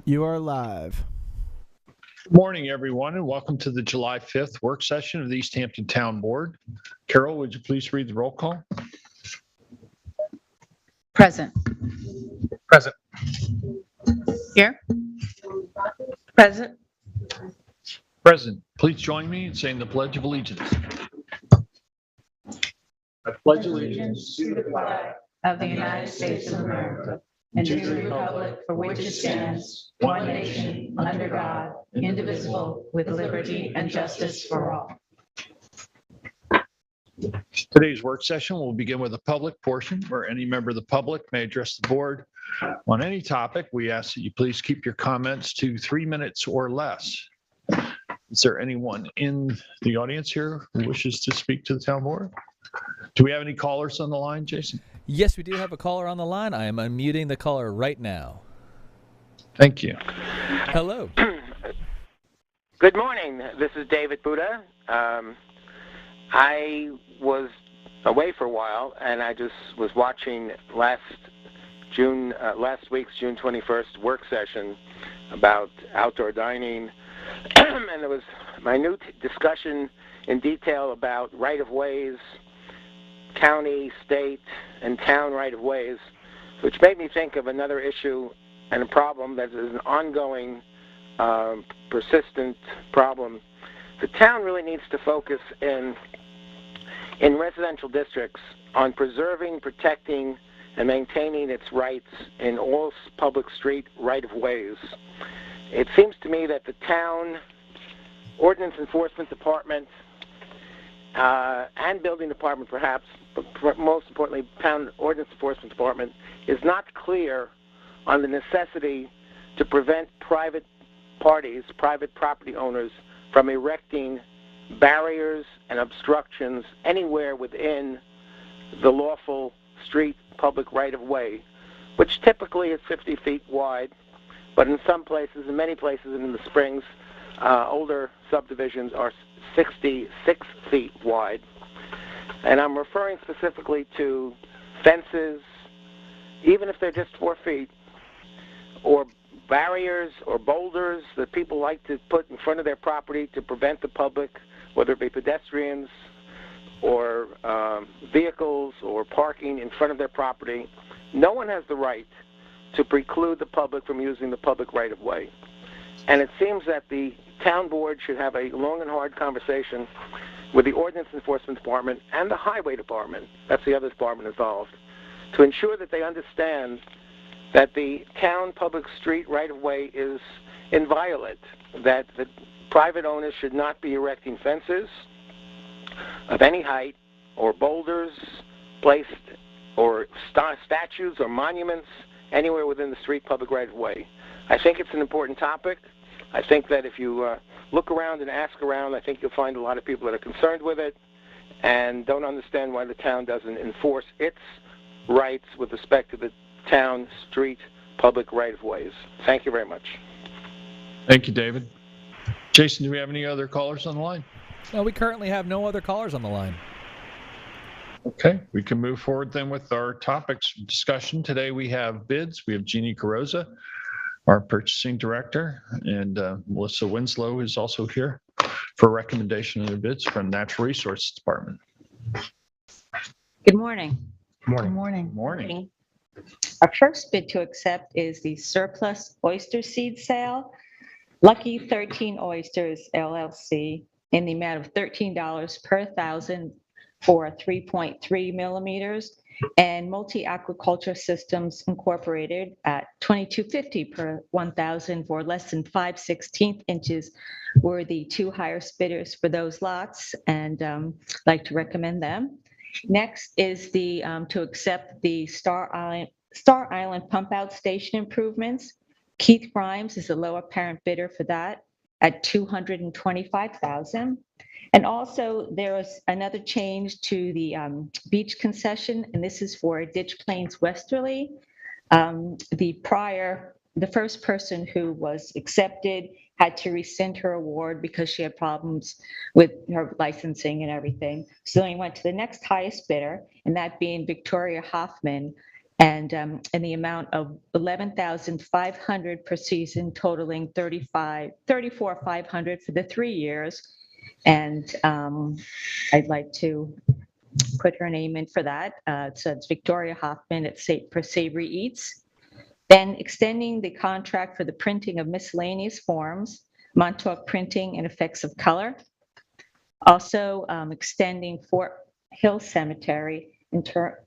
You are live. Good morning, everyone, and welcome to the July 5th work session of the East Hampton Town Board. Carol, would you please read the roll call? Present. Present. Here. Present. Present. Please join me in saying the Pledge of Allegiance. I pledge allegiance to the flag of the United States of America and to the republic for which it stands, one nation, under God, indivisible, with liberty and justice for all. Today's work session will begin with a public portion where any member of the public may address the board on any topic. We ask that you please keep your comments to 3 minutes or less. Is there anyone in the audience here who wishes to speak to the town board? Do we have any callers on the line, Jason? Yes, we do have a caller on the line. I am unmuting the caller right now. Thank you. Hello. Good morning. This is David Buddha. I was away for a while, and I just was watching last week's June 21st work session about outdoor dining, and there was minute discussion in detail about right-of-ways, county, state, and town right-of-ways, which made me think of another issue and a problem that is an ongoing, persistent problem. The town really needs to focus in residential districts on preserving, protecting, and maintaining its rights in all public street right-of-ways. It seems to me that the town ordinance enforcement department and building department perhaps, but most importantly, town ordinance enforcement department is not clear on the necessity to prevent private parties, private property owners, from erecting barriers and obstructions anywhere within the lawful street public right-of-way, which typically is 50 feet wide, but in some places, in many places in the Springs, older subdivisions are 66 feet wide. And I'm referring specifically to fences, even if they're just 4 feet, or barriers or boulders that people like to put in front of their property to prevent the public, whether it be pedestrians or vehicles or parking in front of their property. No one has the right to preclude the public from using the public right-of-way. And it seems that the town board should have a long and hard conversation with the ordinance enforcement department and the highway department, that's the other department involved, to ensure that they understand that the town public street right-of-way is inviolate, that the private owners should not be erecting fences of any height or boulders placed or statues or monuments anywhere within the street public right-of-way. I think it's an important topic. I think that if you look around and ask around, I think you'll find a lot of people that are concerned with it and don't understand why the town doesn't enforce its rights with respect to the town street public right-of-ways. Thank you very much. Thank you, David. Jason, do we have any other callers on the line? No, we currently have no other callers on the line. Okay, we can move forward then with our topics discussion. Today we have bids. We have Jeannie Carrozza, our purchasing director, and Melissa Winslow is also here for recommendation of the bids from Natural Resources Department. Good morning. Morning. Good morning. Morning. Our first bid to accept is the surplus oyster seed sale. Lucky 13 Oysters LLC in the amount of $13 per thousand for 3.3 millimeters, and Multi Aquaculture Systems Incorporated at $22.50 per 1,000 for less than 5/16 inches were the two highest bidders for those lots, and like to recommend them. Next is the to accept the Star Island Pump Out Station improvements. Keith Grimes is the low apparent bidder for that at $225,000. And also there was another change to the beach concession, and this is for Ditch Plains Westerly. The first person who was accepted had to rescind her award because she had problems with her licensing and everything. So then we went to the next highest bidder, and that being Victoria Hoffman and in the amount of $11,500 per season, totaling $34,500 for the 3 years. And I'd like to put her name in for that. So it's Victoria Hoffman for Savory Eats. Then extending the contract for the printing of miscellaneous forms, Montauk Printing and Effects of Color. Also extending Fort Hill Cemetery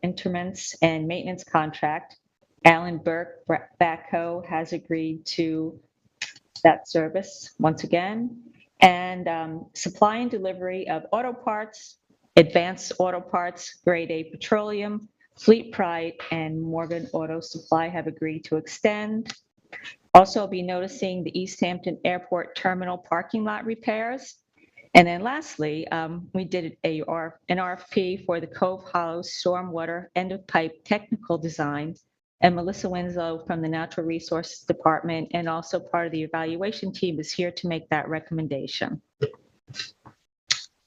interments and maintenance contract. Alan Burke Backhoe has agreed to that service once again. And supply and delivery of auto parts, Advanced Auto Parts, Grade A Petroleum, Fleet Pride, and Morgan Auto Supply have agreed to extend. Also, I'll be noticing the East Hampton Airport Terminal parking lot repairs. And then lastly, we did an RFP for the Cove Hollow Stormwater End of Pipe Technical Design. And Melissa Winslow from the Natural Resources Department and also part of the evaluation team is here to make that recommendation.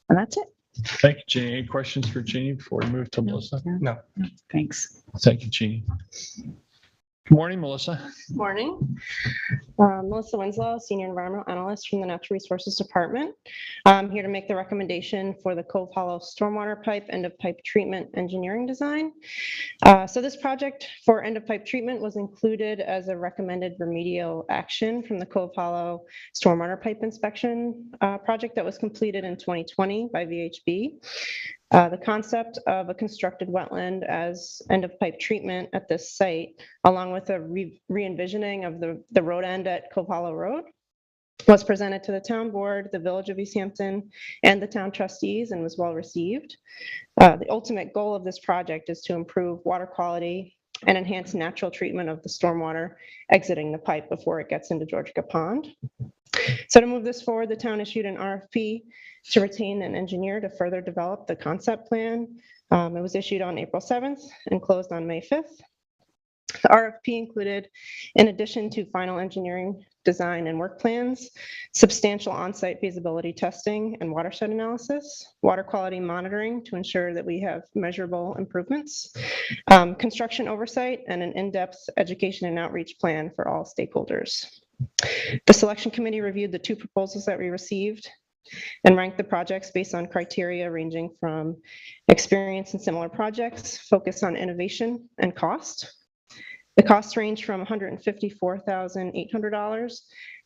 And that's it. Thank you, Jeannie. Any questions for Jeannie before we move to Melissa? No. Thanks. Thank you, Jeannie. Good morning, Melissa. Morning. Melissa Winslow, Senior Environmental Analyst from the Natural Resources Department. I'm here to make the recommendation for the Cove Hollow Stormwater Pipe End of Pipe Treatment Engineering Design. So this project for end of pipe treatment was included as a recommended remedial action from the Cove Hollow Stormwater Pipe Inspection project that was completed in 2020 by VHB. The concept of a constructed wetland as end of pipe treatment at this site, along with a re-envisioning of the road end at Cove Hollow Road, was presented to the town board, the village of East Hampton, and the town trustees, and was well received. The ultimate goal of this project is to improve water quality and enhance natural treatment of the stormwater exiting the pipe before it gets into Georgia Pond. So to move this forward, the town issued an RFP to retain an engineer to further develop the concept plan. It was issued on April 7th and closed on May 5th. The RFP included, in addition to final engineering, design, and work plans, substantial on-site feasibility testing and watershed analysis, water quality monitoring to ensure that we have measurable improvements, construction oversight, and an in-depth education and outreach plan for all stakeholders. The selection committee reviewed the 2 proposals that we received and ranked the projects based on criteria ranging from experience in similar projects, focus on innovation, and cost. The costs range from $154,800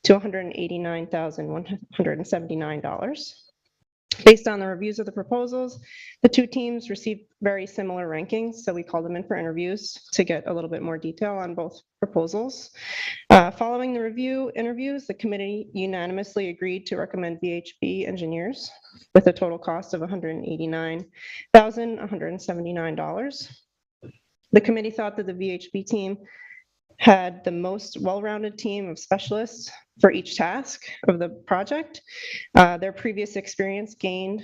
to $189,179. Based on the reviews of the proposals, the 2 teams received very similar rankings, so we called them in for interviews to get a little bit more detail on both proposals. Following the interviews, the committee unanimously agreed to recommend VHB engineers with a total cost of $189,179. The committee thought that the VHB team had the most well-rounded team of specialists for each task of the project. Their previous experience gained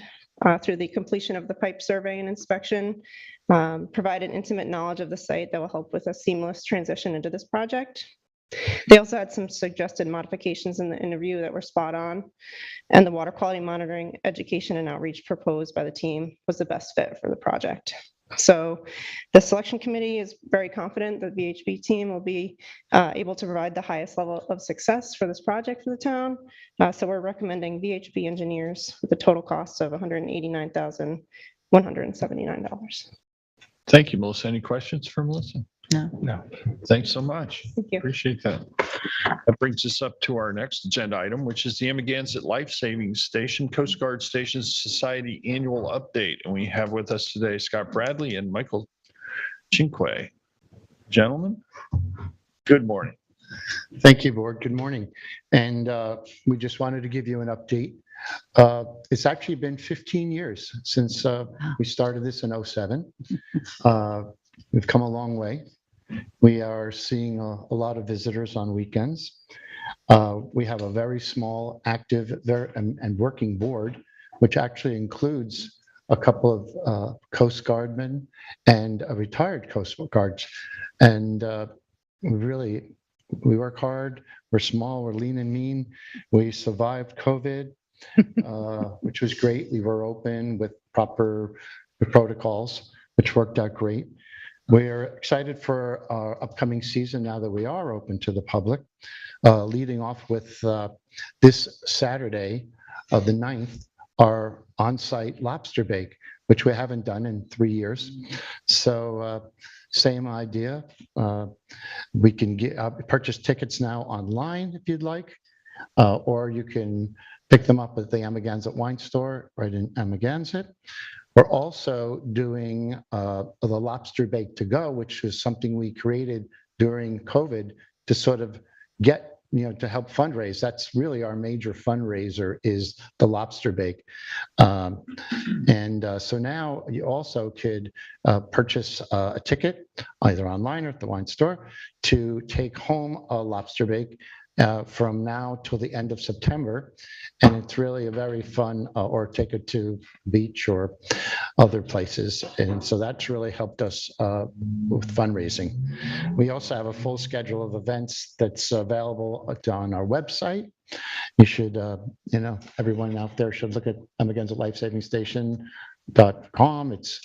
through the completion of the pipe survey and inspection provided intimate knowledge of the site that will help with a seamless transition into this project. They also had some suggested modifications in the interview that were spot on, and the water quality monitoring, education, and outreach proposed by the team was the best fit for the project. So the selection committee is very confident that the VHB team will be able to provide the highest level of success for this project for the town. So we're recommending VHB engineers with a total cost of $189,179. Thank you, Melissa. Any questions for Melissa? No. Thanks so much. Thank you. Appreciate that. That brings us up to our next agenda item, which is the Amagansett Life Saving Station Coast Guard Station Society Annual Update. And we have with us today Scott Bradley and Michael Chinque. Gentlemen, good morning. Thank you, Board. Good morning. And we just wanted to give you an update. It's actually been 15 years since we started this in 2007. We've come a long way. We are seeing a lot of visitors on weekends. We have a very small, active, and working board, which actually includes a couple of Coast Guardmen and a retired Coast Guards. And we work hard. We're small. We're lean and mean. We survived COVID, which was great. We were open with proper protocols, which worked out great. We're excited for our upcoming season now that we are open to the public, leading off with this Saturday of the 9th, our on-site lobster bake, which we haven't done in 3 years. So same idea. We can purchase tickets now online if you'd like, or you can pick them up at the Amagansett Wine Store right in Amagansett. We're also doing the lobster bake to go, which is something we created during COVID to sort of get, to help fundraise. That's really our major fundraiser, is the lobster bake. So now you also could purchase a ticket either online or at the wine store to take home a lobster bake from now till the end of September. And it's really a very fun, or take it to beach or other places. And so that's really helped us with fundraising. We also have a full schedule of events that's available on our website. You should, everyone out there should look at Amagansett.com. It's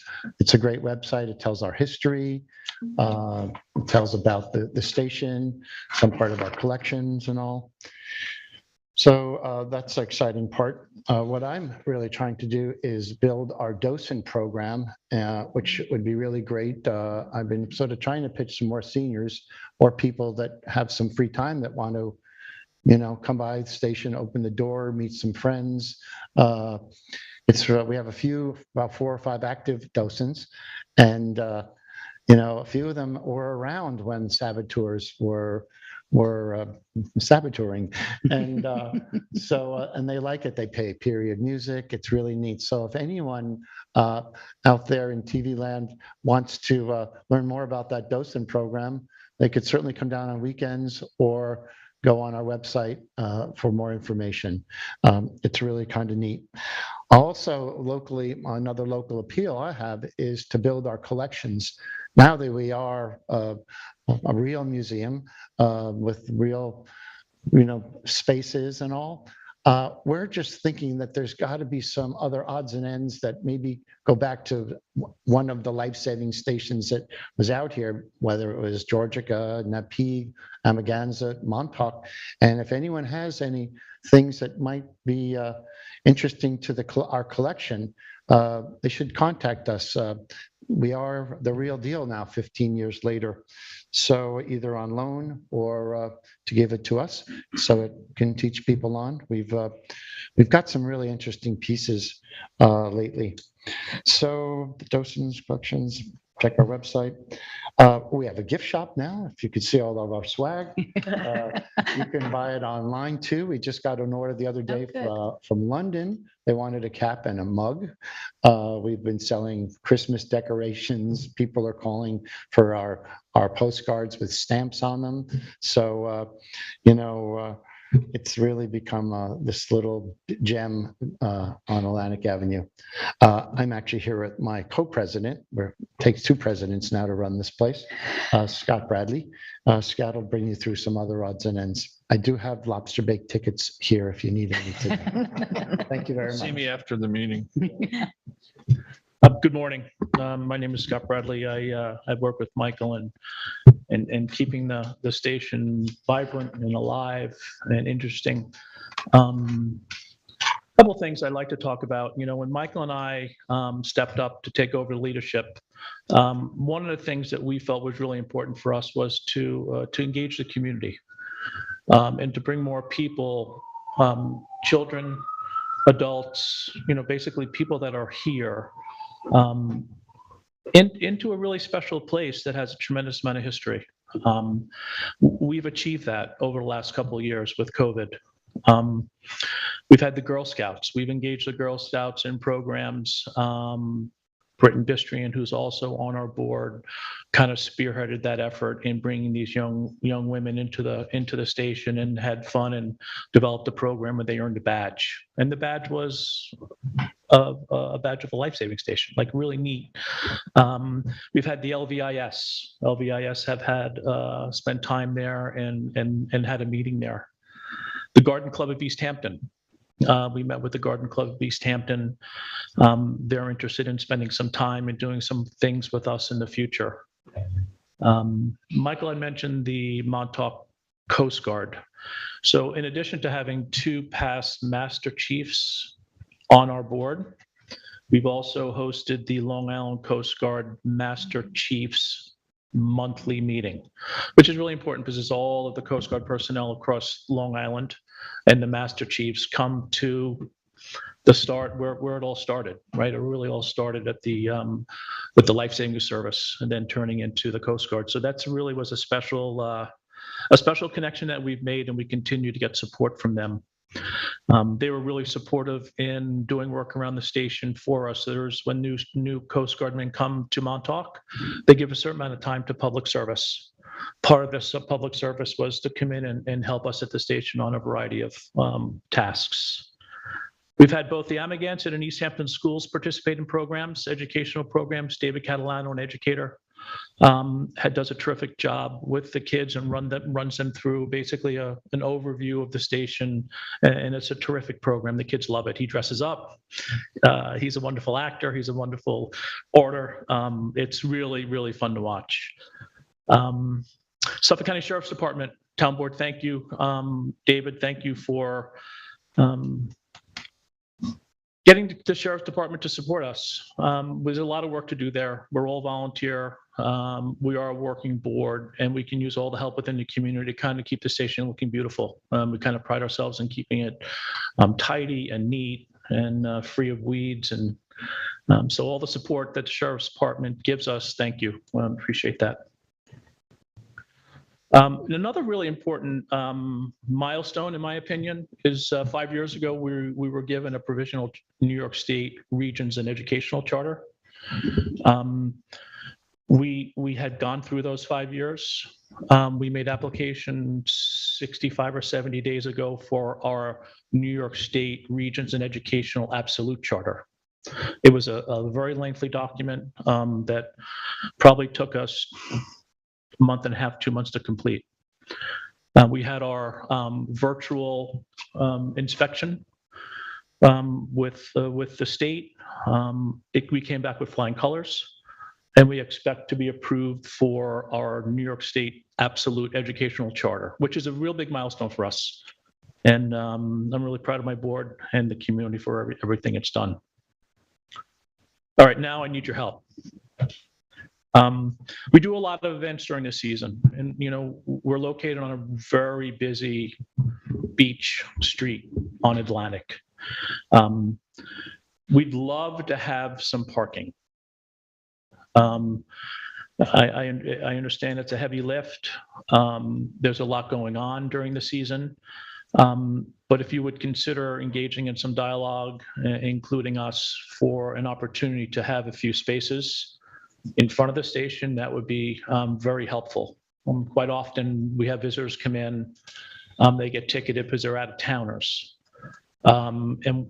a great website. It tells our history. It tells about the station, some part of our collections and all. So that's the exciting part. What I'm really trying to do is build our docent program, which would be really great. I've been sort of trying to pitch some more seniors or people that have some free time that want to, come by the station, open the door, meet some friends. We have about 4 or 5 active docents, and a few of them were around when saboteurs were saboteuring, and and they like it. They pay period music. It's really neat. So if anyone out there in TV land wants to learn more about that docent program, they could certainly come down on weekends or go on our website for more information. It's really kind of neat. Also, locally, another local appeal I have is to build our collections. Now that we are a real museum with real, spaces and all, we're just thinking that there's got to be some other odds and ends that maybe go back to one of the life-saving stations that was out here, whether it was Georgica, Napeague, Amagansett, Montauk. And if anyone has any things that might be interesting to our collection, they should contact us. We are the real deal now, 15 years later. So either on loan or to give it to us so it can teach people on. We've got some really interesting pieces lately. So the docents, collections, check our website. We have a gift shop now. If you could see all of our swag, you can buy it online too. We just got an order the other day from London. They wanted a cap and a mug. We've been selling Christmas decorations. People are calling for our postcards with stamps on them. So, it's really become this little gem on Atlantic Avenue. I'm actually here with my co-president, where it takes 2 presidents now to run this place, Scott Bradley. Scott will bring you through some other odds and ends. I do have lobster bake tickets here if you need any today. Thank you very much. See me after the meeting. Good morning. My name is Scott Bradley. I work with Michael and keeping the station vibrant and alive and interesting. Couple of things I'd like to talk about. When Michael and I stepped up to take over leadership, one of the things that we felt was really important for us was to engage the community and to bring more people, children, adults, basically people that are here, into a really special place that has a tremendous amount of history. We've achieved that over the last couple of years with COVID. We've had the Girl Scouts. We've engaged the Girl Scouts in programs. Britton Bistrian, who's also on our board, kind of spearheaded that effort in bringing these young women into the station and had fun and developed a program where they earned a badge. And the badge was a badge of a life-saving station, like really neat. We've had the LVIS. LVIS have had spent time there and had a meeting there. The Garden Club of East Hampton. We met with the Garden Club of East Hampton. They're interested in spending some time and doing some things with us in the future. Michael had mentioned the Montauk Coast Guard. So in addition to having 2 past Master Chiefs on our board, we've also hosted the Long Island Coast Guard Master Chiefs monthly meeting, which is really important because it's all of the Coast Guard personnel across Long Island and the Master Chiefs come to the start where it all started, right? It really all started at the with the life saving service and then turning into the Coast Guard. So that's really was a special connection that we've made, and we continue to get support from them. They were really supportive in doing work around the station for us. There's when new Coast Guardmen come to Montauk, they give a certain amount of time to public service. Part of this public service was to come in and help us at the station on a variety of tasks. We've had both the Amagansett and East Hampton schools participate in programs, educational programs. David Catalano, an educator, does a terrific job with the kids and runs them through basically an overview of the station, and it's a terrific program. The kids love it. He dresses up. He's a wonderful actor. He's a wonderful orator. It's really, really fun to watch. Suffolk County Sheriff's Department, Town Board, thank you. David, thank you for getting the Sheriff's Department to support us. There's a lot of work to do there. We're all volunteer. We are a working board, and we can use all the help within the community to kind of keep the station looking beautiful. We kind of pride ourselves in keeping it tidy and neat and free of weeds. And so all the support that the Sheriff's Department gives us, thank you. Appreciate that. Another really important milestone, in my opinion, is 5 years ago, we were given a provisional New York State Regions and Educational Charter. We had gone through those 5 years. We made application 65 or 70 days ago for our New York State Regions and Educational Absolute Charter. It was a very lengthy document that probably took us a month and a half, 2 months to complete. We had our virtual inspection with the state. We came back with flying colors, and we expect to be approved for our New York State Absolute Educational Charter, which is a real big milestone for us. And I'm really proud of my board and the community for everything it's done. All right, now I need your help. We do a lot of events during the season, and we're located on a very busy beach street on Atlantic. We'd love to have some parking. I understand it's a heavy lift. There's a lot going on during the season, but if you would consider engaging in some dialogue, including us, for an opportunity to have a few spaces in front of the station, that would be very helpful. Quite often we have visitors come in, they get ticketed because they're out of towners. And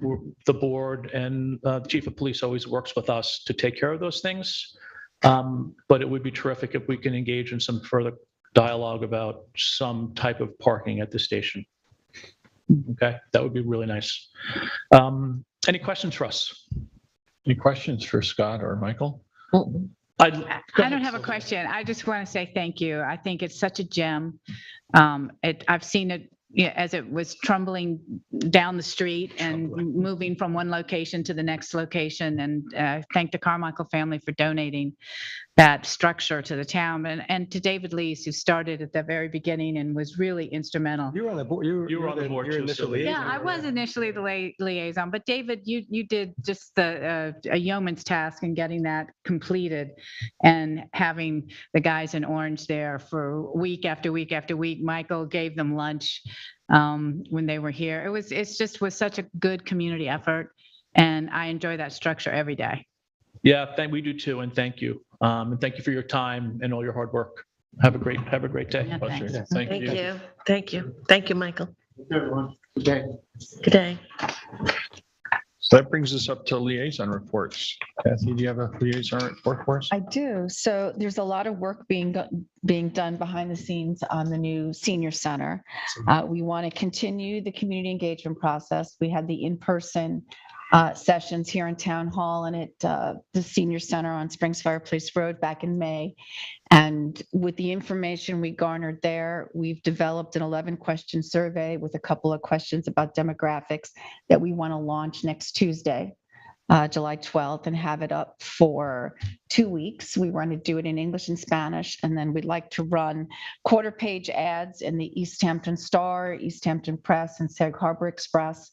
the board and the chief of police always works with us to take care of those things. But it would be terrific if we can engage in some further dialogue about some type of parking at the station. Okay, that would be really nice. Any questions for us? Any questions for Scott or Michael? I don't have a question. I just want to say thank you. I think it's such a gem. I've seen it as it was trundling down the street and moving from one location to the next location. And thank the Carmichael family for donating that structure to the town, and to David Lees, who started at the very beginning and was really instrumental. You were on the board. You were on the board too. Initially, yeah, I was initially the liaison, but David, you did just a yeoman's task in getting that completed, and having the guys in orange there for week after week after week. Michael gave them lunch when they were here. It just was such a good community effort, and I enjoy that structure every day. Yeah, we do too, and thank you. And thank you for your time and all your hard work. Have a great day. Yeah, thanks. Thank you. Thank you, Michael. Good day, everyone. Good day. Good day. So that brings us up to liaison reports. Kathy, do you have a liaison report for us? I do. So there's a lot of work being done behind the scenes on the new senior center. We want to continue the community engagement process. We had the in-person sessions here in Town Hall and at the Senior Center on Springs Fireplace Road back in May. And with the information we garnered there, we've developed an 11-question survey with a couple of questions about demographics that we want to launch next Tuesday, July 12th, and have it up for 2 weeks. We want to do it in English and Spanish, and then we'd like to run quarter-page ads in the East Hampton Star, East Hampton Press, and Sag Harbor Express.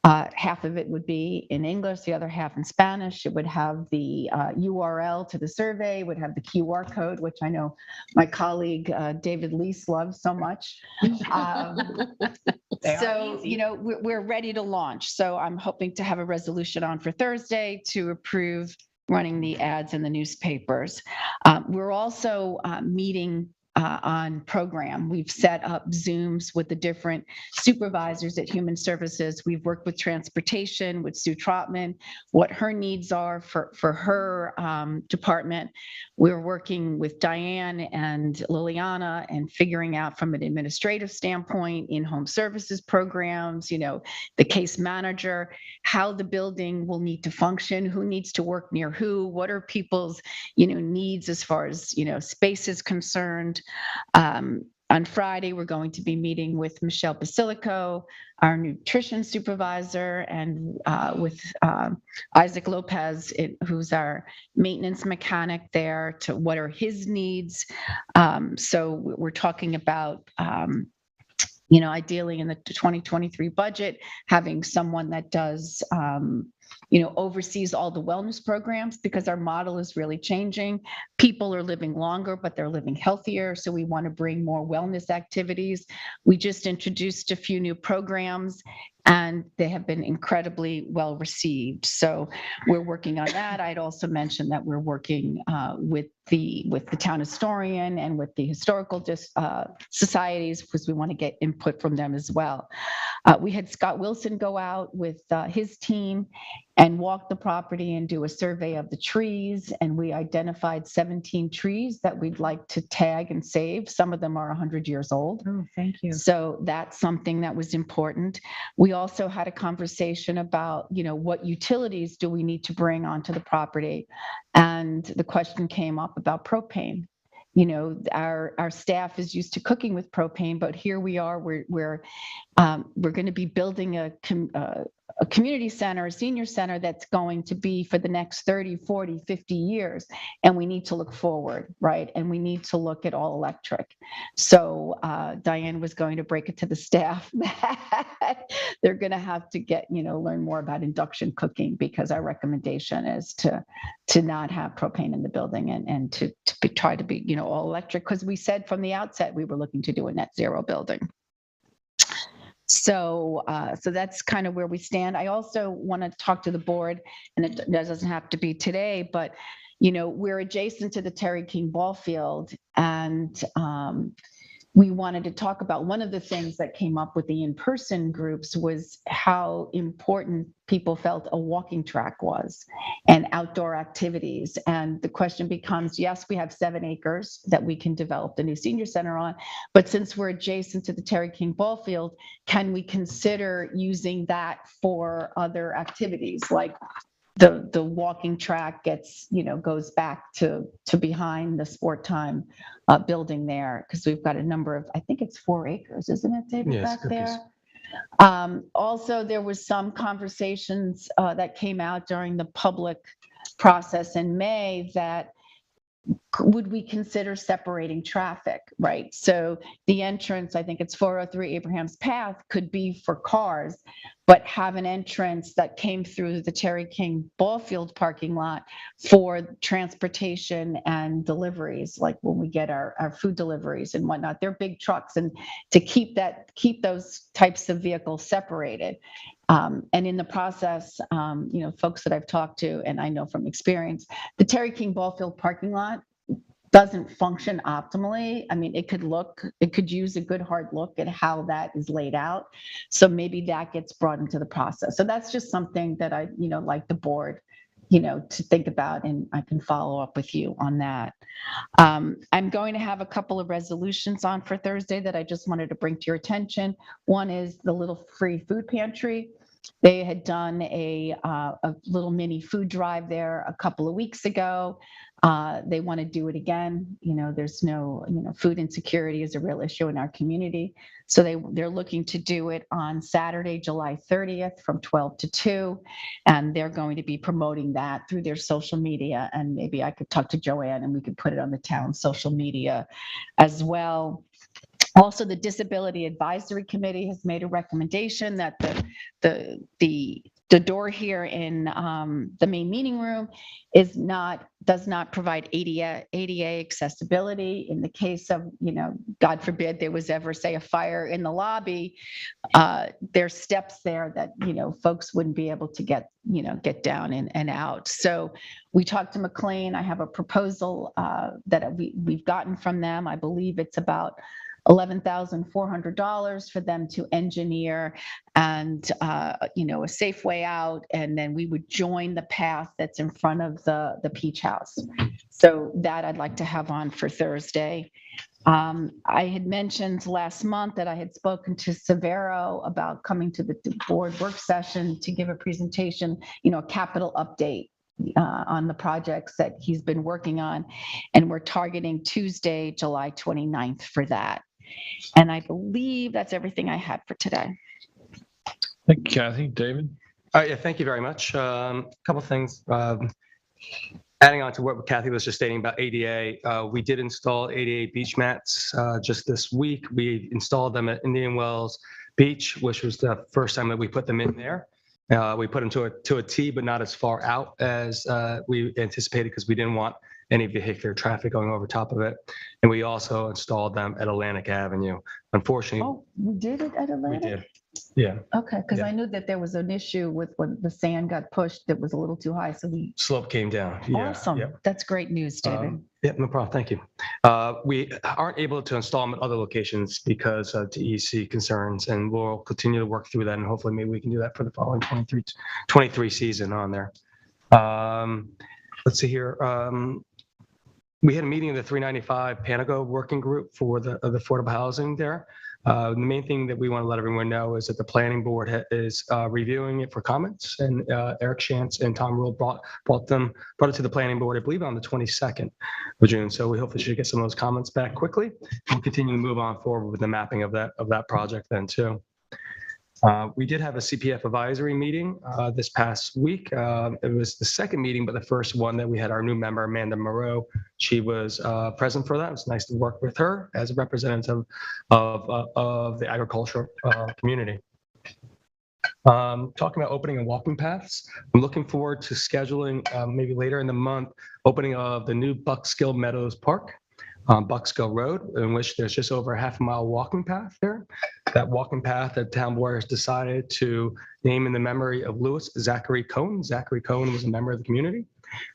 Half of it would be in English, the other half in Spanish. It would have the URL to the survey, would have the QR code, which I know my colleague David Lease loves so much. So, we're ready to launch. So I'm hoping to have a resolution on for Thursday to approve running the ads in the newspapers. We're also meeting on program. We've set up Zooms with the different supervisors at Human Services. We've worked with Transportation, with Sue Trotman, what her needs are for her department. We're working with Diane and Liliana and figuring out from an administrative standpoint, in-home services programs, the case manager, how the building will need to function, who needs to work near who, what are people's, needs as far as, space is concerned. On Friday, we're going to be meeting with Michelle Basilico, our nutrition supervisor, and with Isaac Lopez, who's our maintenance mechanic there, to what are his needs. So we're talking about ideally in the 2023 budget, having someone that does, oversees all the wellness programs, because our model is really changing. People are living longer, but they're living healthier. So we want to bring more wellness activities. We just introduced a few new programs, and they have been incredibly well received. So we're working on that. I'd also mentioned that we're working with the town historian and with the historical societies, because we want to get input from them as well. We had Scott Wilson go out with his team and walk the property and do a survey of the trees. And we identified 17 trees that we'd like to tag and save. Some of them are 100 years old. Oh, thank you. So that's something that was important. We also had a conversation about, what utilities do we need to bring onto the property? And the question came up about propane. Our staff is used to cooking with propane, but here we are, we're going to be building a community center, a senior center that's going to be for the next 30, 40, 50 years. And we need to look forward, right? And we need to look at all electric. So Diane was going to break it to the staff that they're going to have to learn more about induction cooking, because our recommendation is to not have propane in the building and to try to be, all electric, because we said from the outset we were looking to do a net zero building. So that's kind of where we stand. I also want to talk to the board, and it doesn't have to be today, but we're adjacent to the Terry King ball field, and we wanted to talk about one of the things that came up with the in-person groups was how important people felt a walking track was and outdoor activities. And the question becomes, yes, we have 7 acres that we can develop the new senior center on, but since we're adjacent to the Terry King ball field, can we consider using that for other activities? Like the walking track goes back to behind the sport time building there, because we've got a number of, I think it's 4 acres, isn't it, David, Yes, back there? Also, there was some conversations that came out during the public process in May that would we consider separating traffic, right? So the entrance, I think it's 403 Abraham's Path, could be for cars, but have an entrance that came through the Terry King ball field parking lot for transportation and deliveries, like when we get our food deliveries and whatnot. They're big trucks, and to keep those types of vehicles separated. And in the process, folks that I've talked to, and I know from experience, the Terry King ball field parking lot doesn't function optimally. I mean, it could use a good hard look at how that is laid out. So maybe that gets brought into the process. So that's just something that I, like the board, to think about, and I can follow up with you on that. I'm going to have a couple of resolutions on for Thursday that I just wanted to bring to your attention. One is the Little Free Food Pantry. They had done a little mini food drive there a couple of weeks ago. They want to do it again. There's no, food insecurity is a real issue in our community. So they're looking to do it on Saturday, July 30th from 12 to 2. And they're going to be promoting that through their social media. And maybe I could talk to Joanne and we could put it on the town social media as well. Also, the Disability Advisory Committee has made a recommendation that the door here in the main meeting room does not provide ADA accessibility. In the case of, God forbid there was ever, say, a fire in the lobby, there's steps there that, folks wouldn't be able to get down and out. So we talked to McLean. I have a proposal that we've gotten from them. I believe it's about $11,400 for them to engineer and, a safe way out. And then we would join the path that's in front of the Peach House. So that I'd like to have on for Thursday. I had mentioned last month that I had spoken to Severo about coming to the board work session to give a presentation, a capital update on the projects that he's been working on. And we're targeting Tuesday, July 29th for that. And I believe that's everything I had for today. Thank you, Kathy. David? Yeah, thank you very much. A couple things. Adding on to what Kathy was just stating about ADA, we did install ADA beach mats just this week. We installed them at Indian Wells Beach, which was the first time that we put them in there. We put them to a T, but not as far out as we anticipated because we didn't want any vehicular traffic going over top of it. And we also installed them at Atlantic Avenue. Unfortunately, we did it at Atlantic? we did. Yeah. Okay, because Yeah. I knew that there was an issue with when the sand got pushed that was a little too high. So Slope came down. Yeah. Awesome. Yeah. That's great news, David. Yeah, no problem. Thank you. We aren't able to install them at other locations because of DEC concerns, and we'll continue to work through that. And hopefully maybe we can do that for the following 23 season on there. Let's see here. We had a meeting of the 395 Panago working group for the affordable housing there. The main thing that we want to let everyone know is that the planning board is reviewing it for comments, and Eric Shantz and Tom Rule brought it to the planning board, I believe, on the 22nd of June. So we hopefully should get some of those comments back quickly. We'll continue to move on forward with the mapping of that project then too. We did have a Cpf Advisory Meeting this past week. It was the second meeting, but the first one that we had our new member, Amanda Moreau. She was present for that. It was nice to work with her as a representative of the agricultural community. Talking about opening and walking paths, I'm looking forward to scheduling maybe later in the month, opening of the new Buckskill Meadows Park on Buckskill Road, in which there's just over a half-mile walking path there. That walking path, the town board has decided to name in the memory of Lewis Zachary Cohen. Zachary Cohen was a member of the community.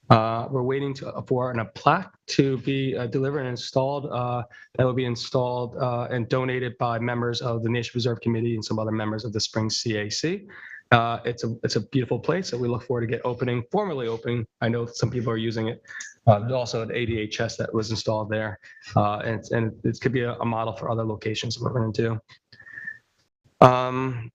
We're waiting for a plaque to be delivered and installed. That will be installed and donated by members of the Nature Preserve Committee and some other members of the Springs CAC. It's a beautiful place that we look forward to get formally opening. I know some people are using it. There's also an ADA chest that was installed there, and it could be a model for other locations that we're going to do. I'm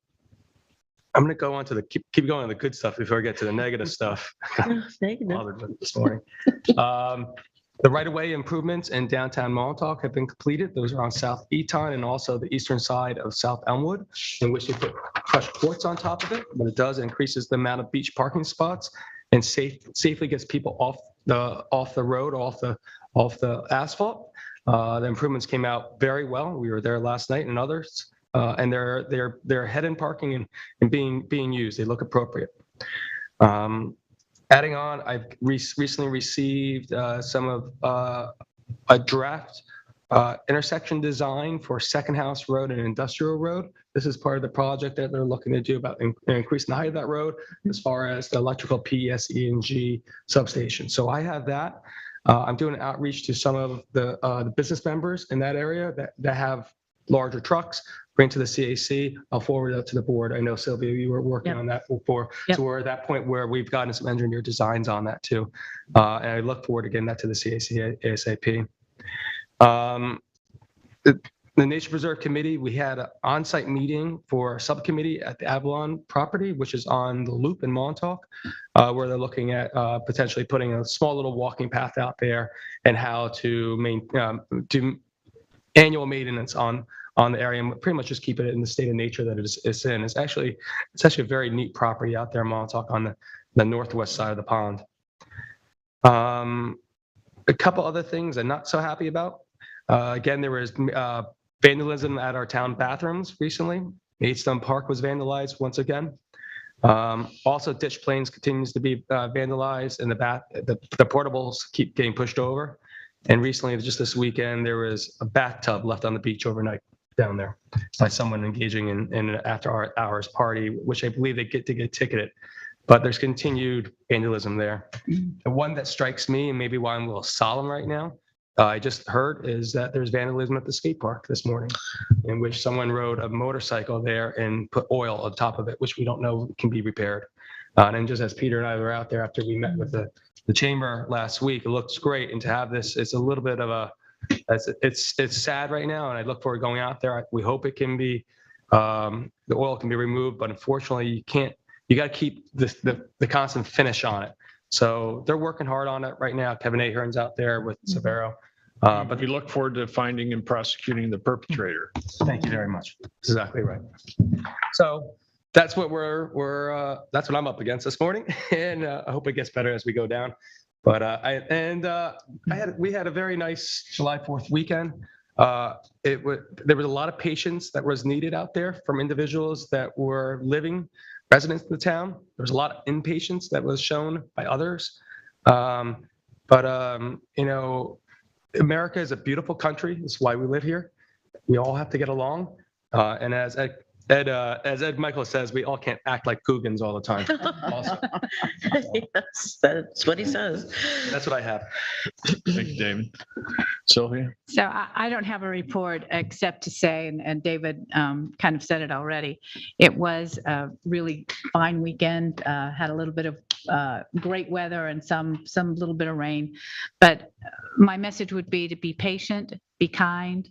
going to go on to keep going on the good stuff before I get to the negative stuff. Bothered with this morning. The right-of-way improvements in downtown Montauk have been completed. Those are on South Eton and also the eastern side of South Elmwood, in which they put crushed quartz on top of it. What it does, it increases the amount of beach parking spots and safely gets people off the road, off the asphalt. The improvements came out very well. We were there last night and others, and they're head-in parking and being used. They look appropriate. Adding on, I've recently received some of a draft intersection design for Second House Road and Industrial Road. This is part of the project that they're looking to do about increasing the height of that road as far as the electrical PSE&G substation. So I have that. I'm doing an outreach to some of the business members in that area that have larger trucks, bring to the CAC. I'll forward that to the board. I know, Sylvia, you were working on that before. So we're at that point where we've gotten some engineer designs on that too. And I look forward to getting that to the CAC ASAP. the Nature Preserve Committee, we had an on-site meeting for a subcommittee at the Avalon property, which is on the Loop in Montauk, where they're looking at potentially putting a small little walking path out there and how to do annual maintenance on the area and pretty much just keep it in the state of nature that it's in. It's actually a very neat property out there in Montauk on the northwest side of the pond. A couple other things I'm not so happy about. Again, there was vandalism at our town bathrooms recently. Maidstone Park was vandalized once again. Also, Ditch Plains continues to be vandalized, and the portables keep getting pushed over. And recently, just this weekend, there was a bathtub left on the beach overnight down there by someone engaging in an after-hours party, which I believe they get ticketed. But there's continued vandalism there. The one that strikes me, and maybe why I'm a little solemn right now, I just heard, is that there's vandalism at the skate park this morning, in which someone rode a motorcycle there and put oil on top of it, which we don't know can be repaired. And just as Peter and I were out there after we met with the chamber last week, it looks great. And to have this, it's a little bit of it's sad right now. And I look forward to going out there. We hope it can be, the oil can be removed, but unfortunately you got to keep the constant finish on it. So they're working hard on it right now. Kevin Ahern's out there with Severo. But we look forward to finding and prosecuting the perpetrator. Thank you very much. Exactly right. So that's what that's what I'm up against this morning, and I hope it gets better as we go down. But we had a very nice July 4th weekend. There was a lot of patience that was needed out there from individuals that were residents of the town. There was a lot of impatience that was shown by others. America is a beautiful country. That's why we live here. We all have to get along. And as Ed Michael says, we all can't act like Googans all the time. Also. Yes, that's what he says. That's what I have. Thank you, David. Sylvia? So I don't have a report except to say, and David kind of said it already, it was a really fine weekend, had a little bit of great weather and some little bit of rain. But my message would be to be patient, be kind.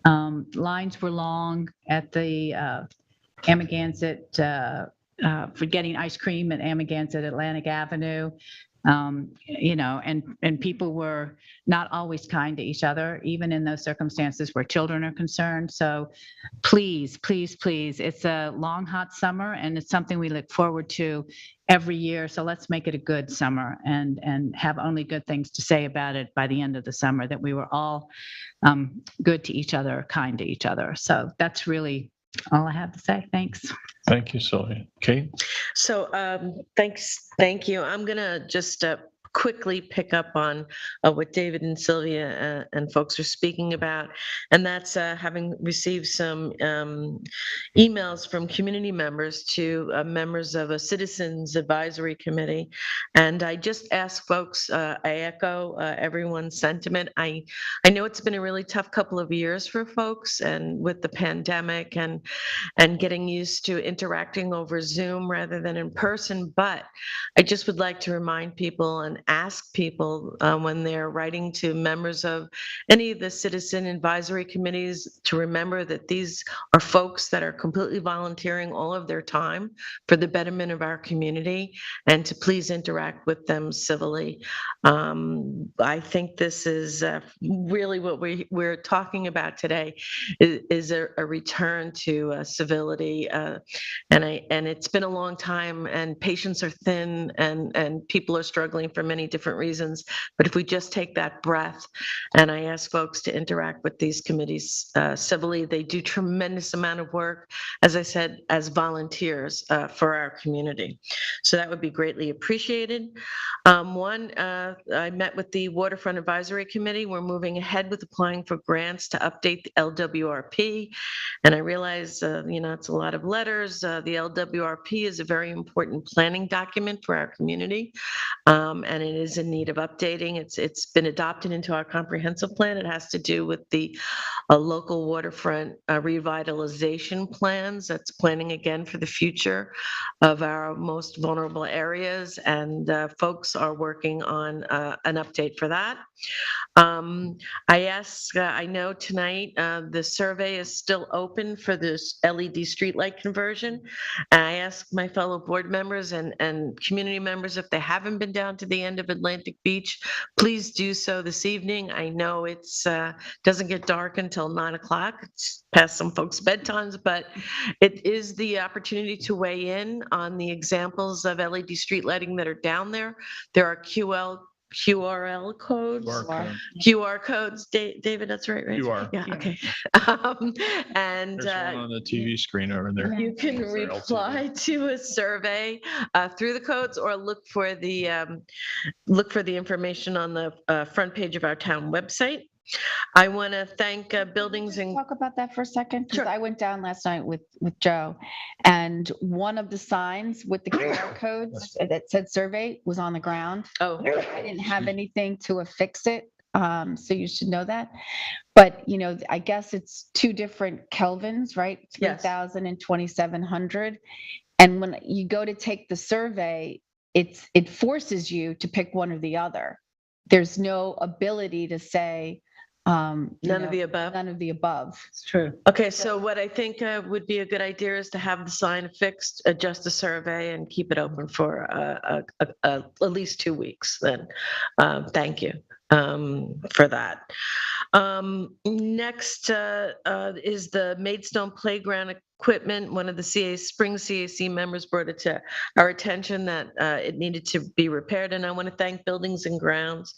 Lines were long at the Amagansett for getting ice cream at Amagansett Atlantic Avenue. And people were not always kind to each other, even in those circumstances where children are concerned. So please, please, please, it's a long, hot summer, and it's something we look forward to every year. So let's make it a good summer and have only good things to say about it by the end of the summer, that we were all good to each other, kind to each other. So that's really all I have to say. Thanks. Thank you, Sylvia. Kate? So thank you. I'm going to just quickly pick up on what David and Sylvia and folks are speaking about, and that's having received some emails from community members to members of a Citizens Advisory Committee. And I just ask folks, I echo everyone's sentiment. I know it's been a really tough couple of years for folks, and with the pandemic and getting used to interacting over Zoom rather than in person, but I just would like to remind people and ask people when they're writing to members of any of the citizen advisory committees to remember that these are folks that are completely volunteering all of their time for the betterment of our community, and to please interact with them civilly. I think this is really what we're talking about today is a return to civility, and it's been a long time, and patients are thin, and people are struggling for many different reasons. But if we just take that breath, and I ask folks to interact with these committees civilly, they do tremendous amount of work, as I said, as volunteers for our community. So that would be greatly appreciated. I met with the Waterfront Advisory Committee. We're moving ahead with applying for grants to update the Lwrp. And I realize, it's a lot of letters. The Lwrp is a very important planning document for our community. And and it is in need of updating. It's been adopted into our comprehensive plan. It has to do with the local waterfront revitalization plans. That's planning again for the future of our most vulnerable areas, and folks are working on an update for that. I know tonight the survey is still open for this LED streetlight conversion. And I asked my fellow board members and community members if they haven't been down to the end of Atlantic Beach, please do so this evening. I know it's doesn't get dark until 9 o'clock. It's past some folks' bedtimes, but it is the opportunity to weigh in on the examples of LED street lighting that are down there. There are QRL codes. QR codes. David, that's right? QR. Yeah, okay. And There's one on the TV screen over there. you can reply to a survey through the codes, or look for the information on the front page of our town website. I want to thank Buildings and Talk about that for a second, because Sure. I went down last night with Joe, and one of the signs with the QR codes that said survey was on the ground. oh, I didn't have anything to affix it, so you should know that. But, I guess it's two different kelvins, right? Yes. 3,000 and 2,700. And when you go to take the survey, it forces you to pick one or the other. There's no ability to say, none of the above. None of the above. It's true. Okay, so what I think would be a good idea is to have the sign fixed, adjust the survey, and keep it open for at least 2 weeks. Then, thank you for that. Next is the Maidstone playground equipment. One of the Spring CAC members brought it to our attention that it needed to be repaired, and I want to thank Buildings and Grounds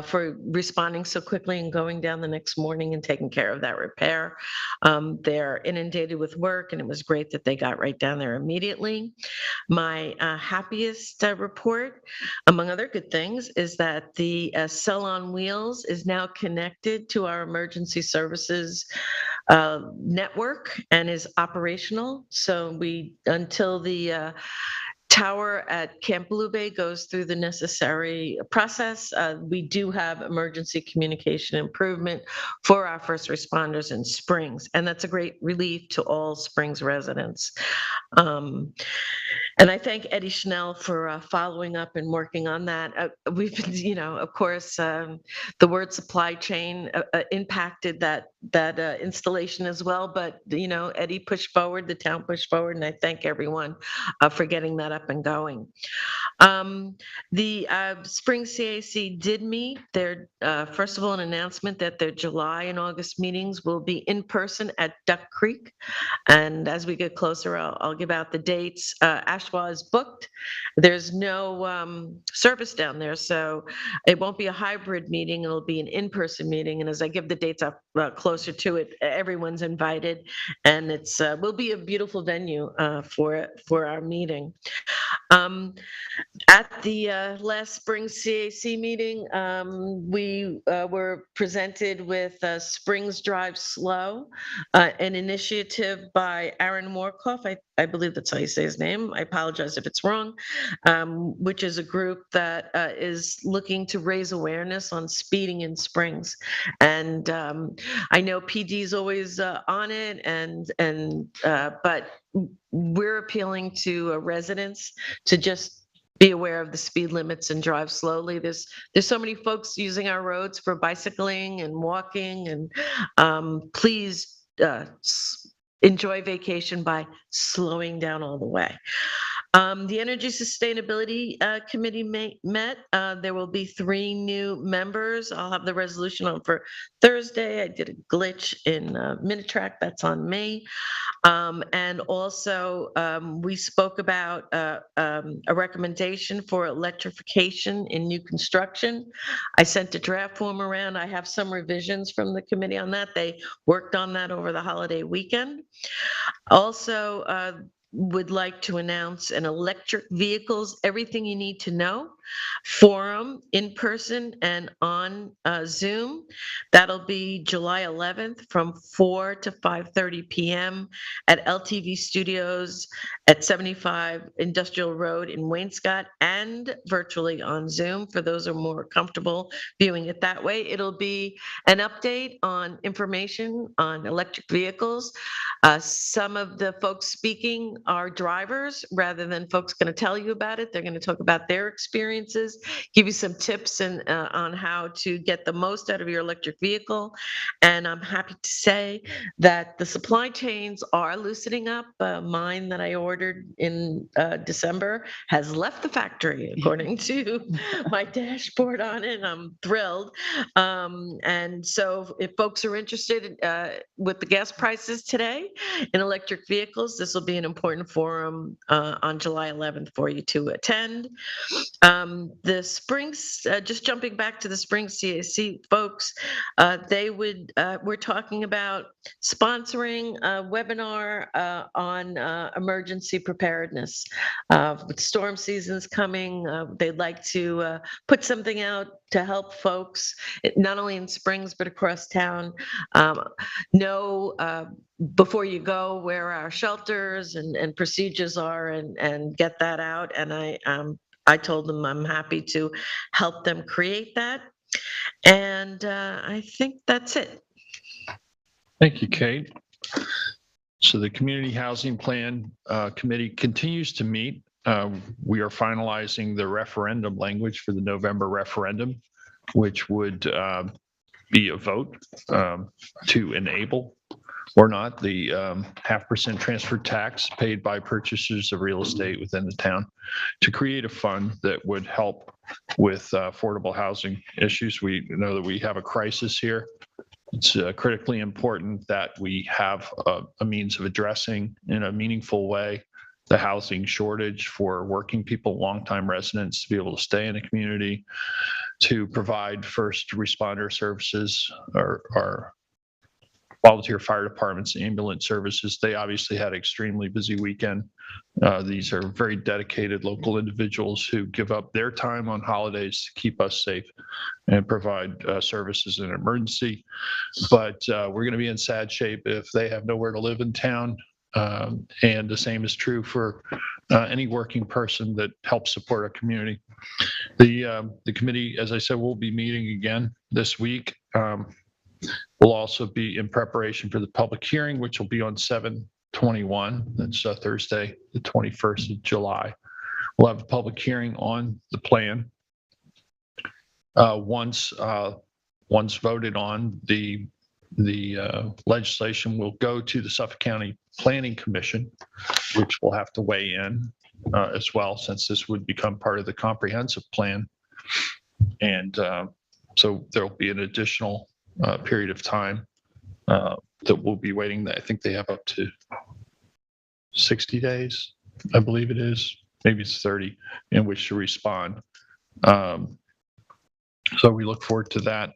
for responding so quickly and going down the next morning and taking care of that repair. They're inundated with work, and it was great that they got right down there immediately. My happiest report, among other good things, is that the Cell on Wheels is now connected to our emergency services network and is operational. So until the tower at Camp Blue Bay goes through the necessary process, we do have emergency communication improvement for our first responders in Springs, and that's a great relief to all Springs residents. And I thank Eddie Schnell for following up and working on that. We've been, of course, the word supply chain impacted that installation as well. But, Eddie pushed forward, the town pushed forward, and I thank everyone for getting that up and going. The Spring CAC did meet. Their, first of all, an announcement that their July and August meetings will be in person at Duck Creek. And as we get closer, I'll give out the dates. Ashwa is booked. There's no service down there, so it won't be a hybrid meeting. It'll be an in-person meeting. And as I give the dates up closer to it, everyone's invited, and it's will be a beautiful venue for our meeting. At the last Spring CAC meeting, we were presented with Springs Drive Slow, an initiative by Aaron Morkoff. I believe that's how you say his name. I apologize if it's wrong, which is a group that is looking to raise awareness on speeding in Springs. And I know PD is always on it, but we're appealing to residents to just be aware of the speed limits and drive slowly. There's so many folks using our roads for bicycling and walking, and please enjoy vacation by slowing down all the way. The Energy Sustainability Committee met. There will be 3 new members. I'll have the resolution on for Thursday. I did a glitch in Minitrack. That's on me. And also, we spoke about a recommendation for electrification in new construction. I sent a draft form around. I have some revisions from the committee on that. They worked on that over the holiday weekend. Also, would like to announce an electric vehicles, everything you need to know. forum in person and on Zoom. That'll be July 11th from 4 to 5:30 p.m. at LTV Studios at 75 Industrial Road in Wainscott, and virtually on Zoom for those who are more comfortable viewing it that way. It'll be an update on information on electric vehicles. Some of the folks speaking are drivers rather than folks going to tell you about it. They're going to talk about their experiences, give you some tips on how to get the most out of your electric vehicle. And I'm happy to say that the supply chains are loosening up. Mine that I ordered in December has left the factory, according to my dashboard on it. I'm thrilled. And so if folks are interested with the gas prices today in electric vehicles, this will be an important forum on July 11th for you to attend. The Springs, just jumping back to the Springs CAC folks, we're talking about sponsoring a webinar on emergency preparedness. With storm seasons coming, they'd like to put something out to help folks, not only in Springs, but across town, know before you go where our shelters and procedures are, and get that out. And I told them I'm happy to help them create that. And I think that's it. Thank you, Kate. So the Community Housing Plan Committee continues to meet. We are finalizing the referendum language for the November referendum, which would be a vote to enable or not the 0.5% transfer tax paid by purchasers of real estate within the town to create a fund that would help with affordable housing issues. We know that we have a crisis here. It's critically important that we have a means of addressing in a meaningful way the housing shortage for working people, longtime residents, to be able to stay in a community, to provide first responder services or volunteer fire departments, ambulance services. They obviously had an extremely busy weekend. These are very dedicated local individuals who give up their time on holidays to keep us safe and provide services in an emergency. But we're going to be in sad shape if they have nowhere to live in town. And the same is true for any working person that helps support a community. The committee, as I said, will be meeting again this week. We'll also be in preparation for the public hearing, which will be on 7/21. That's Thursday, the 21st of July. We'll have a public hearing on the plan. Once voted on, the legislation will go to the Suffolk County Planning Commission, which will have to weigh in as well, since this would become part of the comprehensive plan. And so there'll be an additional period of time that we'll be waiting. I think they have up to 60 days, I believe it is, maybe it's 30, in which to respond. So we look forward to that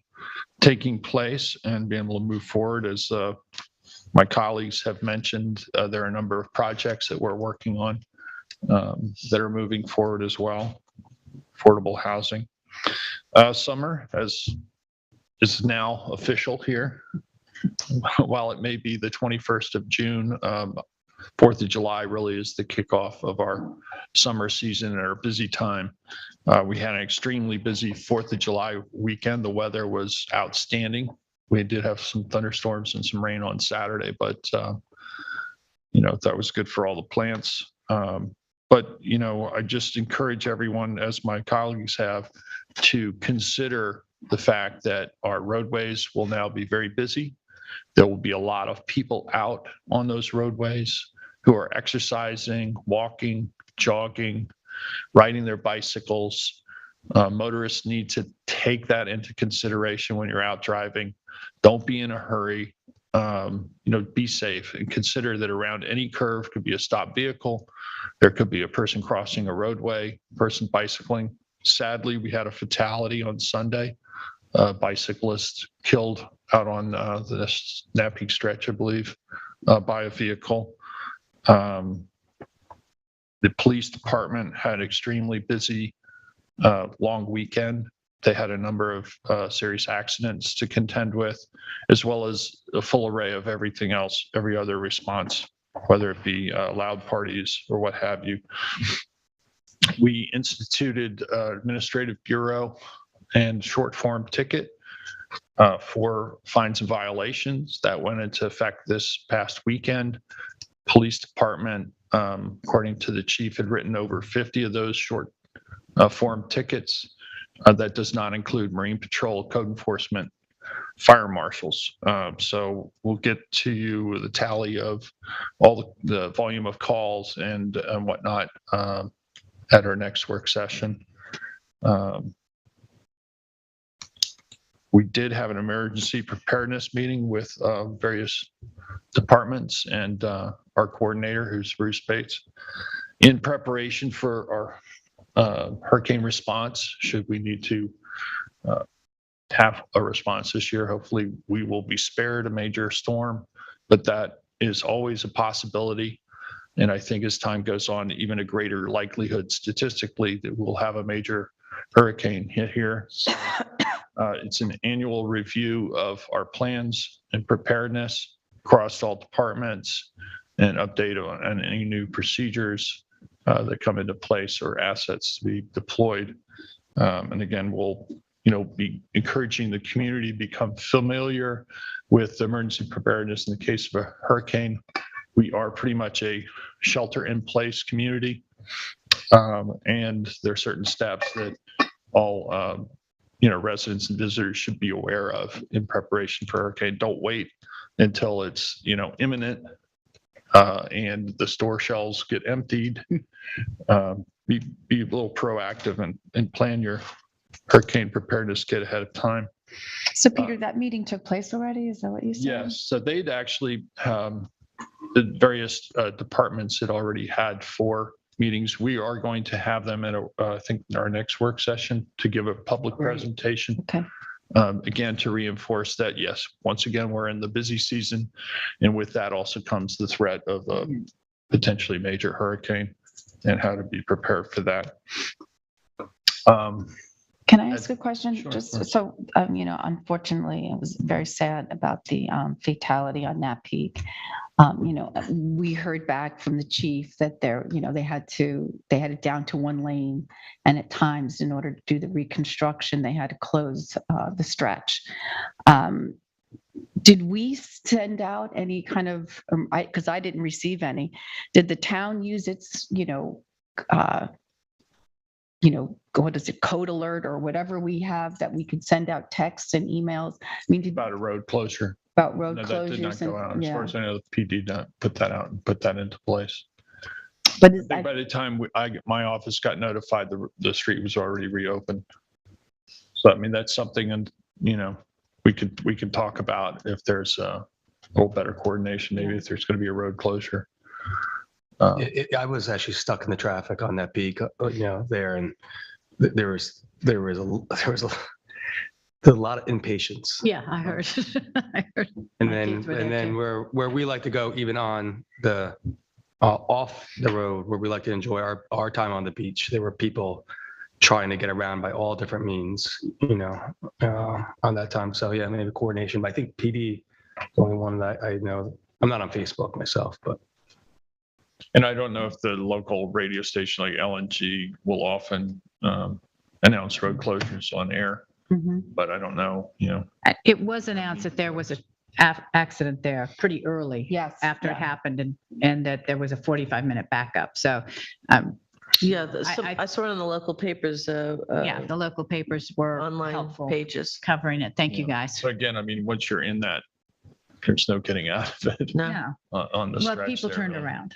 taking place and being able to move forward. As my colleagues have mentioned, there are a number of projects that we're working on that are moving forward as well. Affordable housing. Summer is now official here. While it may be the 21st of June, 4th of July really is the kickoff of our summer season and our busy time. We had an extremely busy 4th of July weekend. The weather was outstanding. We did have some thunderstorms and some rain on Saturday, but that was good for all the plants. But I just encourage everyone, as my colleagues have, to consider the fact that our roadways will now be very busy. There will be a lot of people out on those roadways who are exercising, walking, jogging, riding their bicycles. Motorists need to take that into consideration when you're out driving. Don't be in a hurry. Be safe, and consider that around any curve could be a stopped vehicle. There could be a person crossing a roadway, person bicycling. Sadly, we had a fatality on Sunday. A bicyclist killed out on the Snapping Stretch, I believe, by a vehicle. The police department had extremely busy long weekend. They had a number of serious accidents to contend with, as well as a full array of everything else, every other response, whether it be loud parties or what have you. We instituted administrative bureau and short form ticket for fines and violations that went into effect this past weekend. Police department, according to the chief, had written over 50 of those short form tickets. That does not include Marine Patrol, code enforcement, fire marshals. So we'll get to you the tally of all the volume of calls and whatnot at our next work session. We did have an emergency preparedness meeting with various departments and our coordinator, who's Bruce Bates, in preparation for our hurricane response. Should we need to have a response this year, hopefully we will be spared a major storm, but that is always a possibility. And I think as time goes on, even a greater likelihood statistically that we'll have a major hurricane hit here. So, it's an annual review of our plans and preparedness across all departments and update on any new procedures that come into place or assets to be deployed. And again, we'll be encouraging the community to become familiar with emergency preparedness in the case of a hurricane. We are pretty much a shelter-in-place community, and there are certain steps that all residents and visitors should be aware of in preparation for hurricane. Don't wait until it's imminent and the store shelves get emptied. Be a little proactive and plan your hurricane preparedness kit ahead of time. So Peter, that meeting took place already? Is that what you said? Yes. So they'd actually, the various departments had already had 4 meetings. We are going to have them at I think our next work session to give a public presentation. Okay. Again, to reinforce that, yes, once again, we're in the busy season. And with that also comes the threat of a potentially major hurricane and how to be prepared for that. Can I ask a question? Sure, Just sure. so, unfortunately, it was very sad about the fatality on Nat Peak. We heard back from the chief that they had it down to 1 lane, and at times, in order to do the reconstruction, they had to close the stretch. Did we send out any kind of? Because I didn't receive any. Did the town use its what is it, code alert or whatever we have that we could send out texts and emails? I mean, About a road closure. about road No, closures that did not go out. and As far as I know, the PD did not put that out and put that into place. But I think by the time my office got notified, the street was already reopened. So I mean, that's something, and we can talk about if there's a little better coordination, maybe if there's going to be a road closure. I was actually stuck in the traffic on that peak, there, and there was a lot of impatience. Yeah, I heard. I heard. And My then kids were there too. where we like to go, even on the off the road, where we like to enjoy our time on the beach, there were people trying to get around by all different means, on that time. So yeah, maybe coordination. But I think PD is the only one that I know. I'm not on Facebook myself, but. And I don't know if the local radio station like LNG will often announce road closures on air, but I don't know, It was announced that there was a accident there pretty early. Yes, After yeah. it happened, and that there was a 45-minute backup. So, Yeah, I- I saw it in the local papers, yeah, the local papers were online helpful pages. covering it. Thank you, guys. so again, I mean, once you're in that, there's no getting out of it No, Yeah. on the stretch. Well, people there, turned really, around,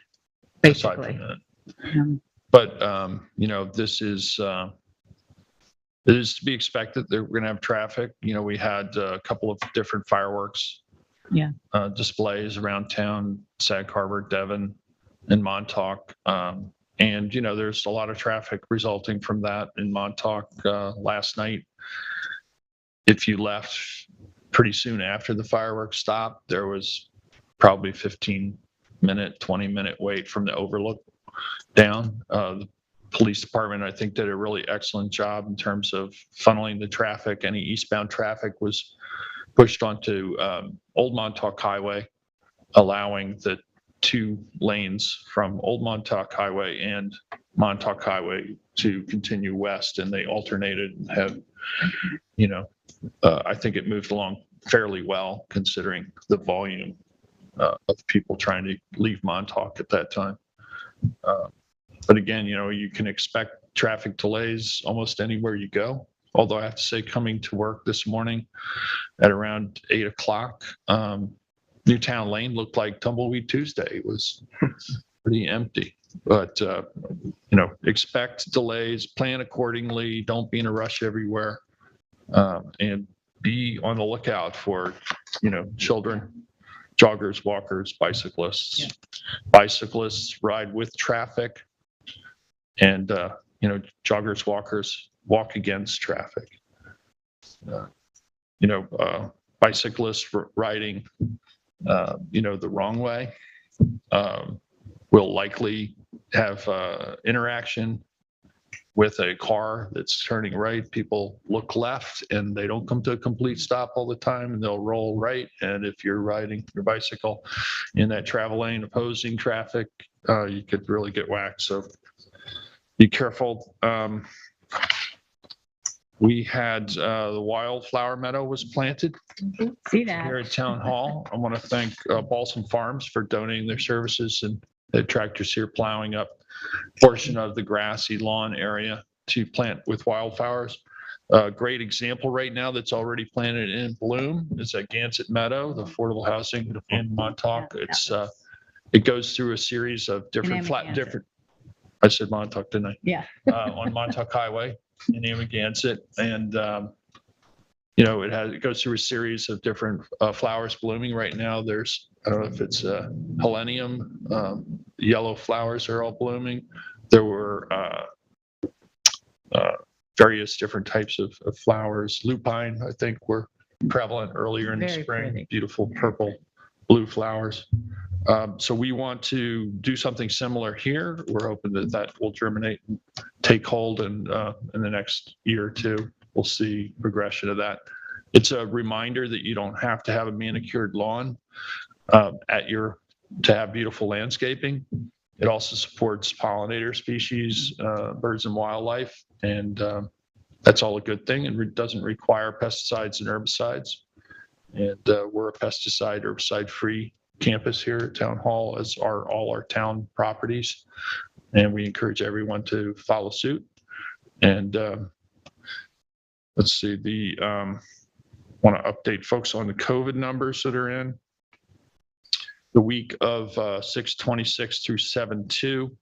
aside from basically. that. But, this is, it is to be expected that we're going to have traffic. We had a couple of different fireworks displays around town, Sag Harbor, Devon, and Montauk. And, there's a lot of traffic resulting from that in Montauk last night. If you left pretty soon after the fireworks stopped, there was probably 15-minute, 20-minute wait from the overlook down. The police department, I think, did a really excellent job in terms of funneling the traffic. Any eastbound traffic was pushed onto Old Montauk Highway, allowing the 2 lanes from Old Montauk Highway and Montauk Highway to continue west, and they alternated and have, I think it moved along fairly well considering the volume of people trying to leave Montauk at that time. But again, you can expect traffic delays almost anywhere you go. Although I have to say, coming to work this morning at around 8 o'clock, Newtown Lane looked like Tumbleweed Tuesday. It was pretty empty. But, expect delays, plan accordingly, don't be in a rush everywhere, and be on the lookout for, children, joggers, walkers, bicyclists. Yeah. Bicyclists ride with traffic, and, joggers, walkers walk against traffic. Bicyclists riding, the wrong way will likely have interaction with a car that's turning right. People look left and they don't come to a complete stop all the time, and they'll roll right. And if you're riding your bicycle in that travel lane opposing traffic, you could really get whacked. So be careful. We had the wildflower meadow was planted See that? here at Town Hall. I want to thank Balsam Farms for donating their services, and the tractors here plowing up a portion of the grassy lawn area to plant with wildflowers. A great example right now that's already planted in bloom is at Gansett Meadow, the affordable housing in Montauk. It goes through a series of different I said Montauk, didn't I? Yeah. On Montauk Highway in Amagansett, and it goes through a series of different flowers blooming right now. There's, I don't know if it's helenium, yellow flowers are all blooming. There were various different types of flowers. Lupine, I think, were prevalent earlier in the spring. Pretty. Beautiful purple, blue flowers. So we want to do something similar here. We're hoping that will germinate and take hold, and in the next year or two, we'll see progression of that. It's a reminder that you don't have to have a manicured lawn to have beautiful landscaping. It also supports pollinator species, birds and wildlife, and that's all a good thing, and doesn't require pesticides and herbicides. And we're a pesticide, herbicide-free campus here at Town Hall, as are all our town properties, and we encourage everyone to follow suit. And let's see, want to update folks on the COVID numbers that are in. The week of 6/26 through 7/2,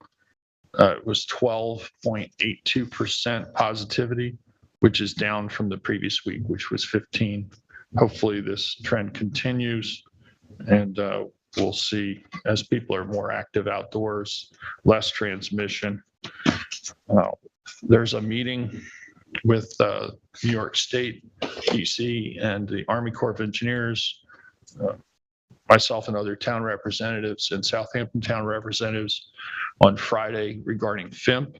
it was 12.82% positivity, which is down from the previous week, which was 15. Hopefully this trend continues, and we'll see as people are more active outdoors, less transmission. There's a meeting with New York State, DC, and the Army Corps of Engineers, myself and other town representatives and Southampton town representatives on Friday regarding FIMP.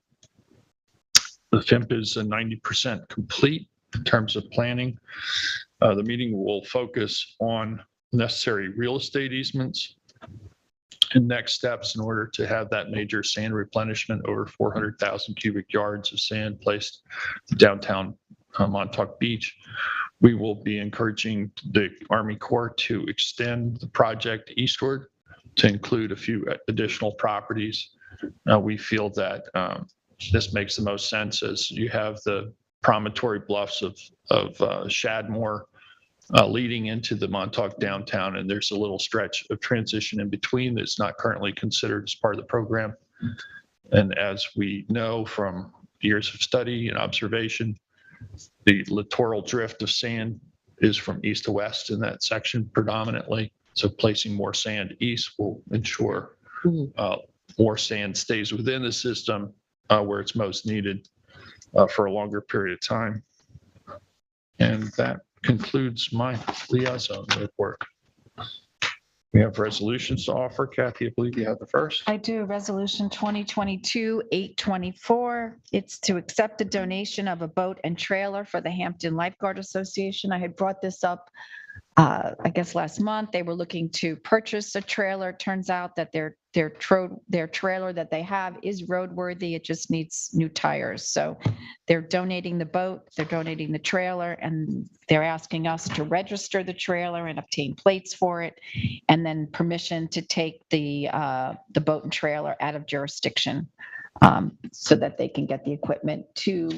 The FIMP is 90% complete in terms of planning. The meeting will focus on necessary real estate easements and next steps in order to have that major sand replenishment, over 400,000 cubic yards of sand placed downtown Montauk Beach. We will be encouraging the Army Corps to extend the project eastward to include a few additional properties. We feel that this makes the most sense, as you have the promontory bluffs of Shadmore leading into the Montauk downtown, and there's a little stretch of transition in between that's not currently considered as part of the program. And as we know from years of study and observation, the littoral drift of sand is from east to west in that section predominantly. So placing more sand east will ensure more sand stays within the system where it's most needed for a longer period of time. And that concludes my liaison report. We have resolutions to offer. Kathy, I believe you have the first. I do. Resolution 2022-824. It's to accept a donation of a boat and trailer for the Hampton Lifeguard Association. I had brought this up, I guess last month. They were looking to purchase a trailer. It turns out that their trailer that they have is roadworthy. It just needs new tires. So they're donating the boat, they're donating the trailer, and they're asking us to register the trailer and obtain plates for it, and then permission to take the boat and trailer out of jurisdiction, so that they can get the equipment to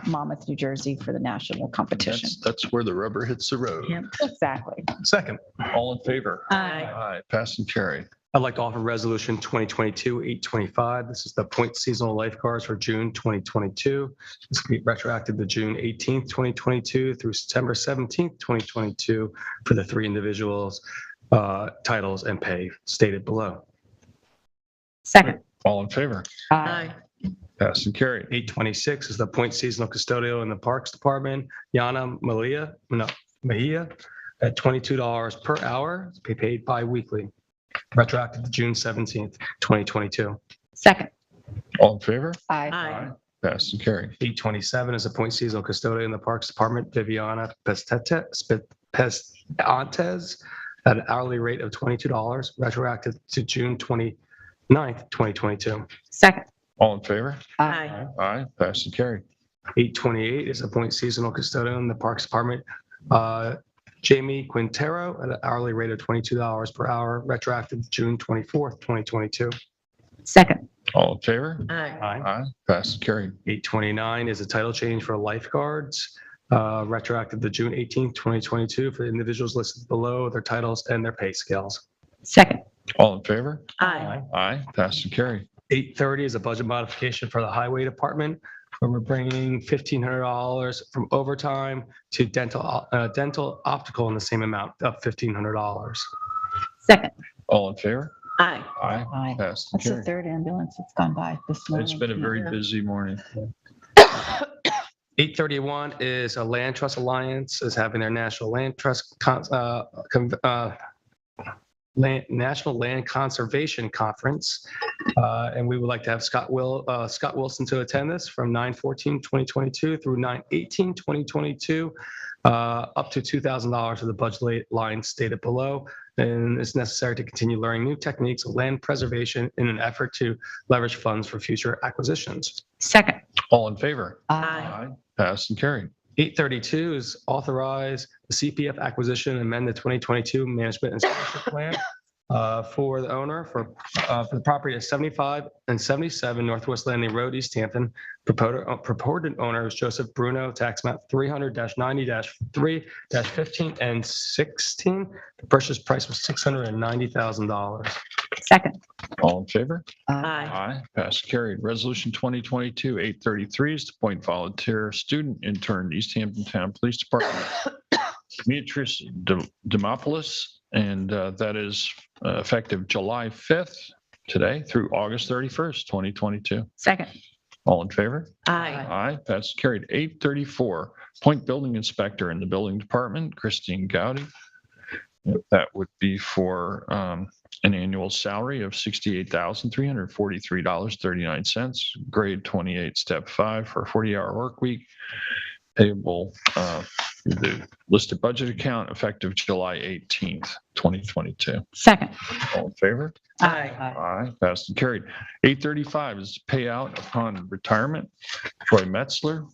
Monmouth, New Jersey for the national competition. That's where the rubber hits the road. Yep, exactly. Second. All in favor? Aye. Aye. Pass and carry. I'd like to offer Resolution 2022-825. This is the point seasonal lifeguards for June 2022. This will be retroactive to June 18th, 2022 through September 17th, 2022 for the 3 individuals, titles and pay stated below. Second. All in favor? Aye. Pass and carry. 826 is the point seasonal custodial in the Parks Department, Yana Mahia at $22 per hour, to be paid bi-weekly, retroactive to June 17th, 2022. Second. All in favor? Aye. Aye. Pass and carry. 827 is a point seasonal custodian in the Parks Department, Viviana Pestes at an hourly rate of $22, retroactive to June 29th, 2022. Second. All in favor? Aye. Aye. Pass and carry. 828 is a point seasonal custodian in the Parks Department, Jamie Quintero at an hourly rate of $22 per hour, retroactive to June 24th, 2022. Second. All in favor? Aye. Aye. Pass and carry. 829 is a title change for lifeguards, retroactive to June 18th, 2022 for the individuals listed below, their titles and their pay scales. Second. All in favor? Aye. Aye. Pass and carry. 830 is a budget modification for the Highway Department, where we're bringing $1,500 from overtime to dental optical in the same amount of $1,500. Second. All in favor? Aye. Aye. Aye. Pass and That's the carry. third ambulance that's gone by this morning. It's been a very busy morning. 831 is a Land Trust Alliance is having their National Land Trust National Land Conservation Conference, and we would like to have Scott Wilson to attend this from 9/14/2022 through 9/18/2022, up to $2,000 for the budget line stated below, and it's necessary to continue learning new techniques of land preservation in an effort to leverage funds for future acquisitions. Second. All in favor? Aye. Pass and carry. 832 is authorize the CPF acquisition and amend the 2022 management and stewardship plan for the owner for the property at 75 and 77 Northwest Landing Road, East Hampton. Purported owner is Joseph Bruno, tax map 300-90-3-15 and 16. The purchase price was $690,000. Second. All in favor? Aye. Aye. Pass carried. Resolution 2022-833 is to appoint volunteer student intern East Hampton Town Police Department, Demetrius Demopoulos, and that is effective July 5th, today, through August 31st, 2022. Second. All in favor? Aye. Aye. Pass carried. 834, appoint building inspector in the building department, Christine Gowdy. That would be for an annual salary of $68,343.39, grade 28, step 5 for a 40-hour work week, payable through the listed budget account effective July 18th, 2022. Second. All in favor? Aye. Aye. Passed and carried. 835 is payout upon retirement, Troy Metzler.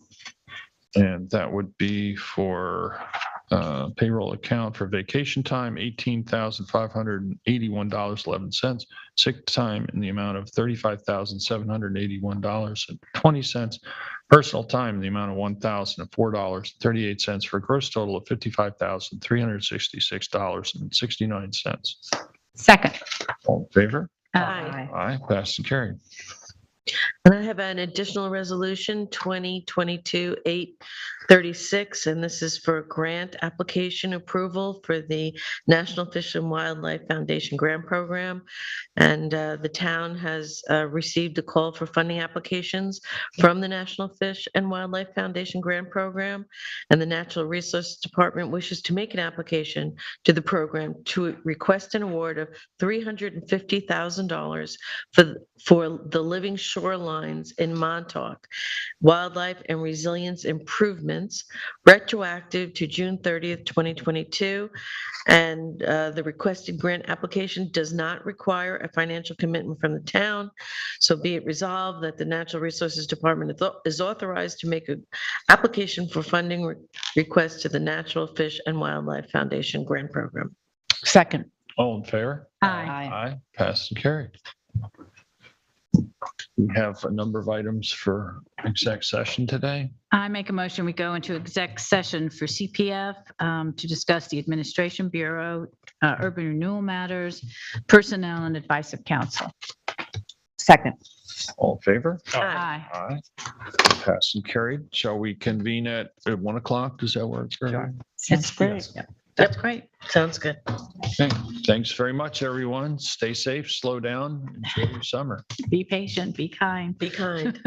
And that would be for payroll account for vacation time, $18,581.11. Sick time in the amount of $35,781.20. Personal time in the amount of $1,004.38 for a gross total of $55,366.69. Second. All in favor? Aye. Aye. Passed and carried. And I have an additional resolution, 2022-836, and this is for grant application approval for the National Fish and Wildlife Foundation Grant Program. And the town has received a call for funding applications from the National Fish and Wildlife Foundation Grant Program. And the Natural Resources Department wishes to make an application to the program to request an award of $350,000 for the living shorelines in Montauk, wildlife and resilience improvements, retroactive to June 30th, 2022. And the requested grant application does not require a financial commitment from the town. So be it resolved that the Natural Resources Department is authorized to make an application for funding request to the Natural Fish and Wildlife Foundation Grant Program. Second. All in favor? Aye. Aye. Passed and carried. We have a number of items for exec session today. I make a motion, we go into exec session for CPF to discuss the Administration Bureau, urban renewal matters, personnel, and advice of council. Second. All in favor? Aye. Aye. Passed and carried. Shall we convene at 1 o'clock? Does that work? Sure. That's great. That's great. Sounds good. Okay. Thanks very much, everyone. Stay safe, slow down, enjoy your summer. Be patient, be kind. Be kind.